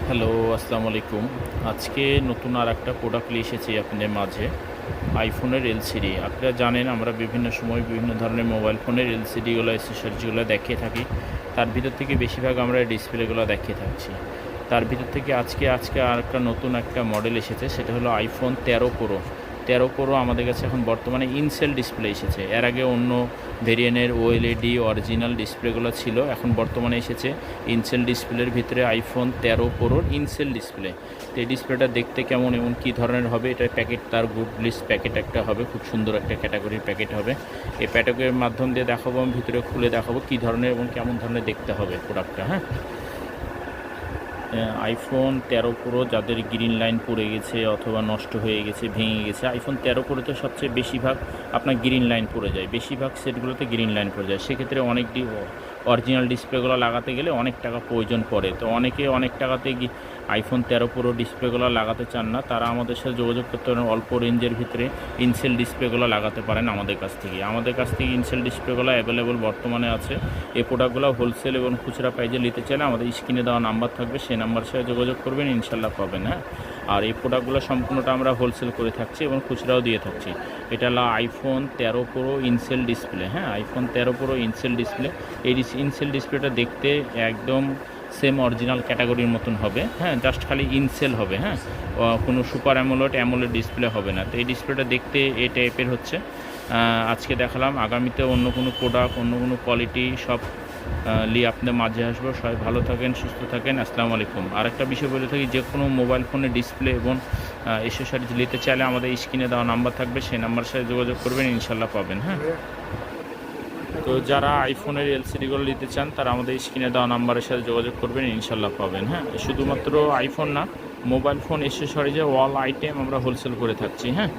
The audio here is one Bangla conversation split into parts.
হ্যালো, আসসালামু আলাইকুম। আজকে নতুন আর একটা প্রোডাক্ট নিয়ে এসেছি আপনাদের মাঝে। আইফোনের এলসিডি। আপনারা জানেন আমরা বিভিন্ন সময় বিভিন্ন ধরনের মোবাইল ফোনের এলসিডিগুলো, অ্যাক্সেসরিজগুলো দেখিয়ে থাকি। তার ভিতর থেকে বেশিরভাগ আমরা ডিসপ্লেগুলো দেখিয়ে থাকছি। তার ভিতর থেকে আজকে আর একটা নতুন একটা মডেল এসেছে, সেটা হলো আইফোন 13 প্রো। 13 প্রো আমাদের কাছে এখন বর্তমানে ইনসেল ডিসপ্লে এসেছে। এর আগে অন্য ভেরিয়েন্টের ওএলইডি অরিজিনাল ডিসপ্লেগুলো ছিল, এখন বর্তমানে এসেছে ইনসেল ডিসপ্লের ভিতরে আইফোন 13 প্রোর ইনসেল ডিসপ্লে। তো এই ডিসপ্লেটা দেখতে কেমন এবং কী ধরনের হবে, এটার প্যাকেট তার গুড লিস্ট প্যাকেট একটা হবে, খুব সুন্দর একটা ক্যাটাগরির প্যাকেট হবে। এই প্যাকেটের মাধ্যম দিয়ে দেখাবো, আমি ভিতরে খুলে দেখাবো কী ধরনের এবং কেমন ধরনের দেখতে হবে প্রোডাক্টটা। হ্যাঁ, আইফোন 13 প্রো যাদের গ্রিন লাইন পড়ে গেছে অথবা নষ্ট হয়ে গেছে, ভেঙে গেছে, আইফোন 13 প্রোতে সবচেয়ে বেশিরভাগ আপনার গ্রিন লাইন পড়ে যায়, বেশিরভাগ সেটগুলোতে গ্রিন লাইন পড়ে যায়। সেক্ষেত্রে অনেকটি অরিজিনাল ডিসপ্লেগুলো লাগাতে গেলে অনেক টাকা প্রয়োজন পড়ে। তো অনেকে অনেক টাকাতে আইফোন 13 প্রো ডিসপ্লেগুলো লাগাতে চান না, তারা আমাদের সাথে যোগাযোগ করতে পারেন। অল্প রেঞ্জের ভিতরে ইনসেল ডিসপ্লেগুলো লাগাতে পারেন আমাদের কাছ থেকে। ইনসেল ডিসপ্লেগুলো অ্যাভেলেবল বর্তমানে আছে। এই প্রোডাক্টগুলো হোলসেল এবং খুচরা প্রাইজে নিতে চাইলে আমাদের স্ক্রিনে দেওয়া নাম্বার থাকবে, সেই নাম্বার সাথে যোগাযোগ করবেন, ইনশাল্লাহ পাবেন। হ্যাঁ, আর এই প্রোডাক্টগুলো সম্পূর্ণটা আমরা হোলসেল করে থাকছি এবং খুচরাও দিয়ে থাকছি। এটা হলো আইফোন 13 প্রো ইনসেল ডিসপ্লে। হ্যাঁ, আইফোন 13 প্রো ইনসেল ডিসপ্লে। এই ইনসেল ডিসপ্লেটা দেখতে একদম সেম অরিজিনাল ক্যাটাগরির মতন হবে। হ্যাঁ, জাস্ট খালি ইনসেল হবে। হ্যাঁ, কোনো সুপার অ্যামোলেড ডিসপ্লে হবে না। তো এই ডিসপ্লেটা দেখতে এই টাইপের হচ্ছে। আজকে দেখালাম, আগামীতে অন্য কোনো প্রোডাক্ট, অন্য কোনো কোয়ালিটি সব নিয়ে আপনাদের মাঝে আসবো। সবাই ভালো থাকেন, সুস্থ থাকেন। আসসালামু আলাইকুম। আরেকটা বিষয় বলে থাকি, যে কোনো মোবাইল ফোনের ডিসপ্লে এবং অ্যাক্সেসরিজ নিতে চাইলে আমাদের স্ক্রিনে দেওয়া নাম্বার থাকবে, সেই নাম্বার সাথে যোগাযোগ করবেন, ইনশাল্লাহ পাবেন। হ্যাঁ, তো যারা আইফোনের এলসিডিগুলো নিতে চান তারা আমাদের স্ক্রিনে দেওয়া নাম্বারের সাথে যোগাযোগ করবেন, ইনশাল্লাহ পাবেন। হ্যাঁ, শুধুমাত্র আইফোন না, মোবাইল ফোন অ্যাক্সেসরিজে অল আইটেম আমরা হোলসেল করে থাকছি। হ্যাঁ,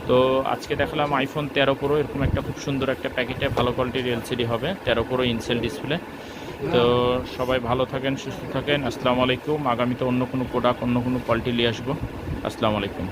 তো আজকে দেখালাম আইফোন 13 প্রো, এরকম একটা খুব সুন্দর একটা প্যাকেটে ভালো কোয়ালিটির এলসিডি হবে, 13 প্রো ইনসেল ডিসপ্লে। তো সবাই ভালো থাকেন, সুস্থ থাকেন। আসসালামু আলাইকুম। আগামীতে অন্য কোনো প্রোডাক্ট, অন্য কোনো কোয়ালিটি নিয়ে আসবো। আসসালামু আলাইকুম।